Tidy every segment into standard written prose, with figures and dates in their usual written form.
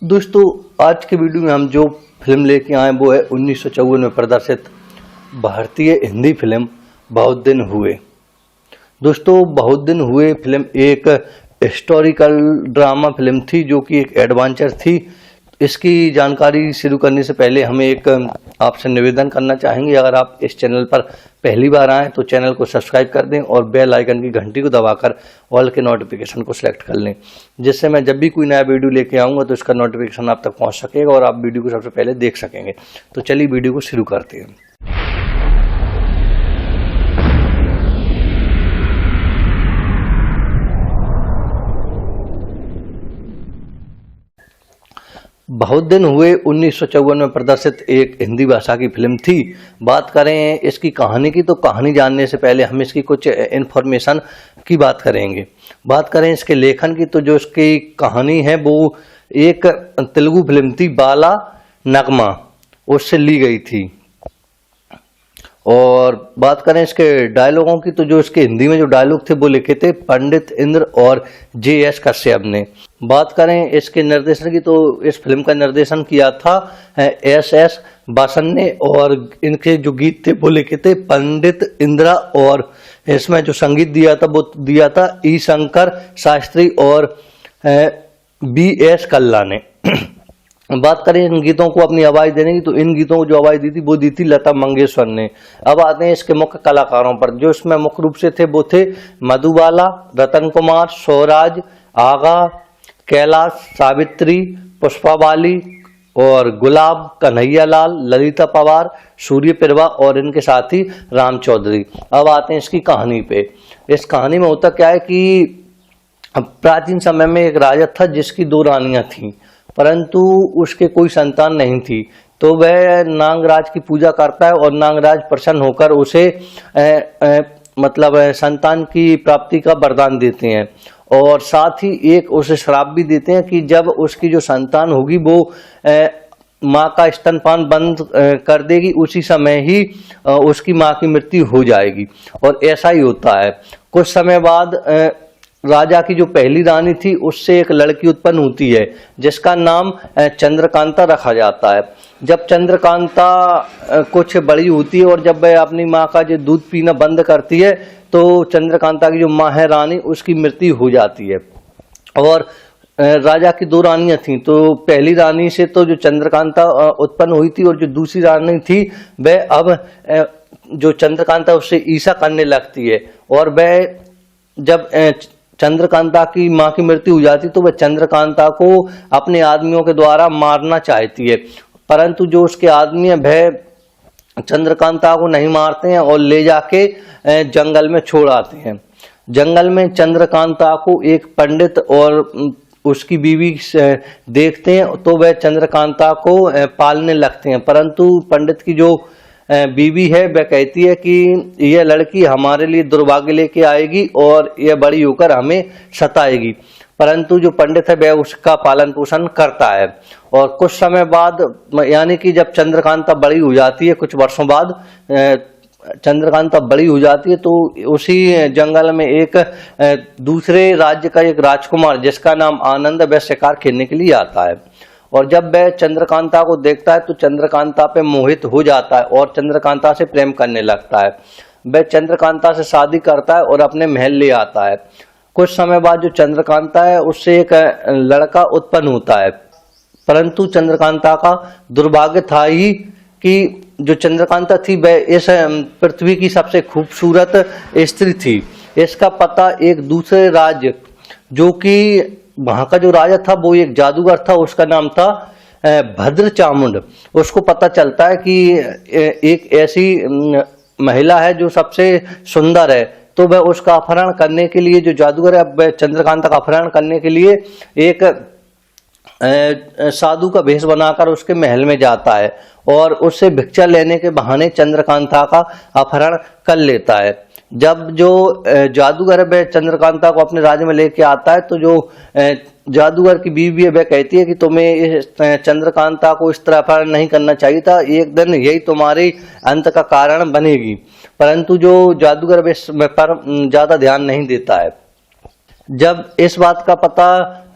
दोस्तों, आज के वीडियो में हम जो फिल्म लेके आए वो है 1954 में प्रदर्शित भारतीय हिंदी फिल्म बहुत दिन हुए। दोस्तों, बहुत दिन हुए फिल्म एक हिस्टोरिकल ड्रामा फिल्म थी जो कि एक एडवेंचर थी। इसकी जानकारी शुरू करने से पहले हम एक आपसे निवेदन करना चाहेंगे, अगर आप इस चैनल पर पहली बार आएँ तो चैनल को सब्सक्राइब कर दें और बेल आइकन की घंटी को दबाकर ऑल के नोटिफिकेशन को सिलेक्ट कर लें, जिससे मैं जब भी कोई नया वीडियो लेके आऊँगा तो इसका नोटिफिकेशन आप तक पहुँच सकेगा और आप वीडियो को सबसे पहले देख सकेंगे। तो चलिए वीडियो को शुरू करते हैं। बहुत दिन हुए 1954 में प्रदर्शित एक हिंदी भाषा की फिल्म थी। बात करें इसकी कहानी की तो कहानी जानने से पहले हम इसकी कुछ इन्फॉर्मेशन की बात करेंगे। बात करें इसके लेखन की तो जो इसकी कहानी है वो एक तेलुगु फिल्म थी बाला नगमा, उससे ली गई थी। और बात करें इसके डायलॉगों की तो जो इसके हिंदी में जो डायलॉग थे वो लिखे थे पंडित इंद्र और J.S. कश्यप ने। बात करें इसके निर्देशन की तो इस फिल्म का निर्देशन किया था S.S. बासन ने और इनके जो गीत थे वो लिखे थे पंडित इंद्रा और इसमें जो संगीत दिया था वो दिया था E. शंकर शास्त्री और B.S. कल्ला ने। बात करें इन गीतों को अपनी आवाज देने की तो इन गीतों को जो आवाज दी थी वो दी थी लता मंगेशकर ने। अब आते हैं इसके मुख्य कलाकारों पर। जो इसमें मुख्य रूप से थे वो थे मधुबाला, रतन कुमार, स्वराज, आगा, कैलाश, सावित्री, पुष्पा बाली और गुलाब, कन्हैया लाल, ललिता पवार, सूर्य प्रभा और इनके साथी राम चौधरी। अब आते हैं इसकी कहानी पे। इस कहानी में होता क्या है कि प्राचीन समय में एक राजा था जिसकी 2 रानियां थीं, परंतु उसके कोई संतान नहीं थी। तो वह नागराज की पूजा करता है और नागराज प्रसन्न होकर उसे संतान की प्राप्ति का वरदान देते हैं और साथ ही एक उसे श्राप भी देते हैं कि जब उसकी जो संतान होगी वो माँ का स्तनपान बंद कर देगी उसी समय ही उसकी माँ की मृत्यु हो जाएगी। और ऐसा ही होता है। कुछ समय बाद राजा की जो पहली रानी थी उससे एक लड़की उत्पन्न होती है जिसका नाम चंद्रकांता रखा जाता है। जब चंद्रकांता कुछ बड़ी होती है और जब वह अपनी माँ का जो दूध पीना बंद करती है तो चंद्रकांता की जो माँ है रानी उसकी मृत्यु हो जाती है। और राजा की 2 रानियां थीं, तो पहली रानी से तो जो चंद्रकांता उत्पन्न हुई थी और जो दूसरी रानी थी वह अब जो चंद्रकांता उससे ईर्ष्या करने लगती है और वह जब चंद्रकांता की मां की मृत्यु हो जाती तो वह चंद्रकांता को अपने आदमियों के द्वारा मारना चाहती है, परंतु जो उसके आदमी है वह चंद्रकांता को नहीं मारते हैं और ले जाके जंगल में छोड़ आते हैं। जंगल में चंद्रकांता को एक पंडित और उसकी बीवी देखते हैं तो वह चंद्रकांता को पालने लगते हैं, परंतु पंडित की जो बीवी है वह कहती है कि यह लड़की हमारे लिए दुर्भाग्य लेके आएगी और यह बड़ी होकर हमें सताएगी, परंतु जो पंडित है वह उसका पालन पोषण करता है। और कुछ समय बाद यानी कि जब चंद्रकांता बड़ी हो जाती है, कुछ वर्षों बाद चंद्रकांता बड़ी हो जाती है तो उसी जंगल में एक दूसरे राज्य का एक राजकुमार जिसका नाम आनंद वह शिकार खेलने के लिए आता है और जब वह चंद्रकांता को देखता है तो चंद्रकांता पे मोहित हो जाता है और चंद्रकांता से प्रेम करने लगता है। वह चंद्रकांता से शादी करता है और अपने महल ले आता है। कुछ समय बाद जो चंद्रकांता है उससे एक लड़का उत्पन्न होता है, परंतु चंद्रकांता का दुर्भाग्य था ही कि जो चंद्रकांता थी वह इस पृथ्वी की सबसे खूबसूरत स्त्री थी। इसका पता एक दूसरे राज्य जो कि वहां का जो राजा था वो एक जादूगर था, उसका नाम था भद्र चामुंड। उसको पता चलता है कि एक ऐसी महिला है जो सबसे सुंदर है, तो वह उसका अपहरण करने के लिए जो जादूगर है वह चंद्रकांता का अपहरण करने के लिए एक साधु का भेष बनाकर उसके महल में जाता है और उससे भिक्षा लेने के बहाने चंद्रकांता का अपहरण कर लेता है। जब जो जादूगर है चंद्रकांता को अपने राज्य में लेके आता है तो जो जादूगर की बीवी है वह कहती है कि तुम्हें इस चंद्रकांता को इस तरह अपहरण नहीं करना चाहिए था, एक दिन यही तुम्हारे अंत का कारण बनेगी, परंतु जो जादूगर इस पर ज्यादा ध्यान नहीं देता है। जब इस बात का पता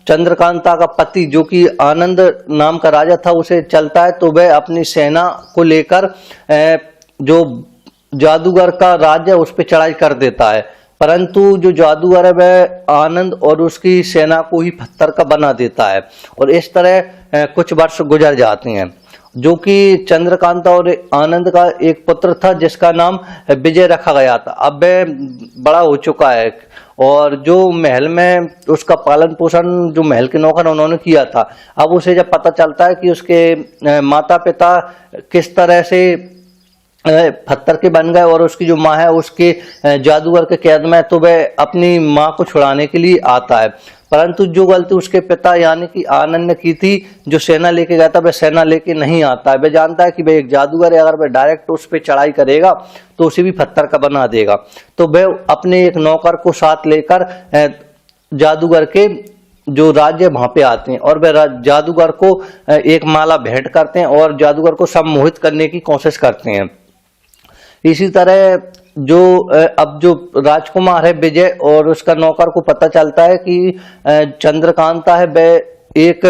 चंद्रकांता का पति जो कि आनंद नाम का राजा था उसे चलता है, तो वह अपनी सेना को लेकर जो जादूगर का राज्य उस पर चढ़ाई कर देता है, परंतु जो जादूगर है वह आनंद और उसकी सेना को ही पत्थर का बना देता है। और इस तरह कुछ वर्ष गुजर जाते हैं, जो कि चंद्रकांता और आनंद का एक पुत्र था जिसका नाम विजय रखा गया था। अब वह बड़ा हो चुका है और जो महल में उसका पालन पोषण जो महल के नौकर उन्होंने किया था, अब उसे जब पता चलता है कि उसके माता पिता किस तरह से पत्थर के बन गए और उसकी जो माँ है उसके जादूगर के कैद में, तो वह अपनी माँ को छुड़ाने के लिए आता है। परंतु जो गलती उसके पिता यानी कि आनंद ने की थी, जो सेना लेके गया था, वह सेना लेके नहीं आता है। वह जानता है कि वह एक जादूगर है, अगर वह डायरेक्ट उस पर चढ़ाई करेगा तो उसे भी पत्थर का बना देगा। तो वह अपने एक नौकर को साथ लेकर जादूगर के जो राज्य वहां पे आते हैं और वह जादूगर को एक माला भेंट करते हैं और जादूगर को सम्मोहित करने की कोशिश करते हैं। इसी तरह जो अब जो राजकुमार है विजय और उसका नौकर को पता चलता है कि चंद्रकांता है वह एक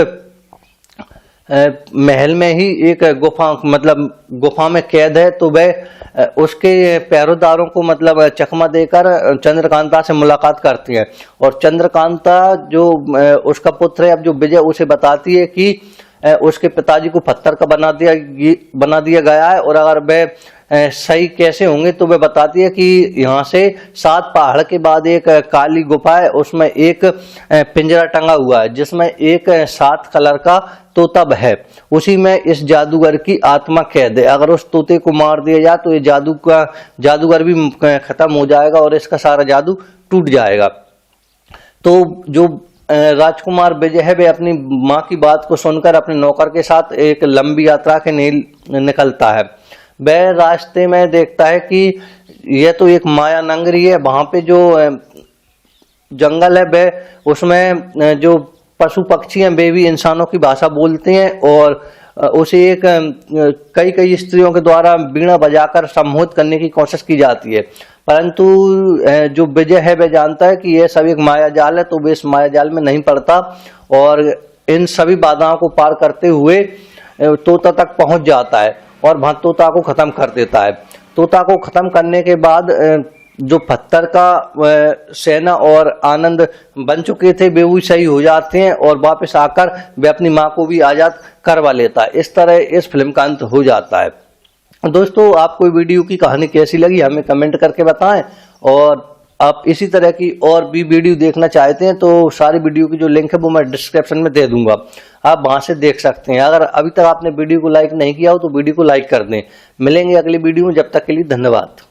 महल में ही एक गुफा मतलब गुफा में कैद है, तो वह उसके पहरेदारों को मतलब चकमा देकर चंद्रकांता से मुलाकात करती है। और चंद्रकांता जो उसका पुत्र है अब जो विजय उसे बताती है कि उसके पिताजी को पत्थर का बना दिया गया है, और अगर वह सही कैसे होंगे तो वह बताती है कि यहाँ से 7 पहाड़ के बाद एक काली गुफा है, उसमें एक पिंजरा टंगा हुआ है जिसमें एक 7 कलर का तोता है, उसी में इस जादूगर की आत्मा कैद है। अगर उस तोते को मार दिया जाए तो ये जादूगर भी खत्म हो जाएगा और इसका सारा जादू टूट जाएगा। तो जो राजकुमार विजय है वह अपनी माँ की बात को सुनकर अपने नौकर के साथ एक लंबी यात्रा के लिए निकलता है। वह रास्ते में देखता है कि यह तो एक माया नगरी है, वहां पे जो जंगल है वह उसमें जो पशु पक्षी हैं वे भी इंसानों की भाषा बोलते हैं और उसे एक कई स्त्रियों के द्वारा बीड़ा बजाकर सम्मोहित करने की कोशिश की जाती है। परंतु जो विजय है वह जानता है कि यह सब एक माया जाल है, तो वह इस माया जाल में नहीं पड़ता और इन सभी बाधाओं को पार करते हुए तोता तक पहुंच जाता है और वहां तोता को खत्म कर देता है। तोता को खत्म करने के बाद जो पत्थर का सेना और आनंद बन चुके थे वे भी सही हो जाते हैं और वापस आकर वे अपनी माँ को भी आजाद करवा लेता है। इस तरह इस फिल्म का अंत हो जाता है। दोस्तों, आपको वीडियो की कहानी कैसी लगी हमें कमेंट करके बताएं, और आप इसी तरह की और भी वीडियो देखना चाहते हैं तो सारी वीडियो की जो लिंक है वो मैं डिस्क्रिप्शन में दे दूंगा, आप वहां से देख सकते हैं। अगर अभी तक आपने वीडियो को लाइक नहीं किया हो तो वीडियो को लाइक कर दें। मिलेंगे अगली वीडियो में, जब तक के लिए धन्यवाद।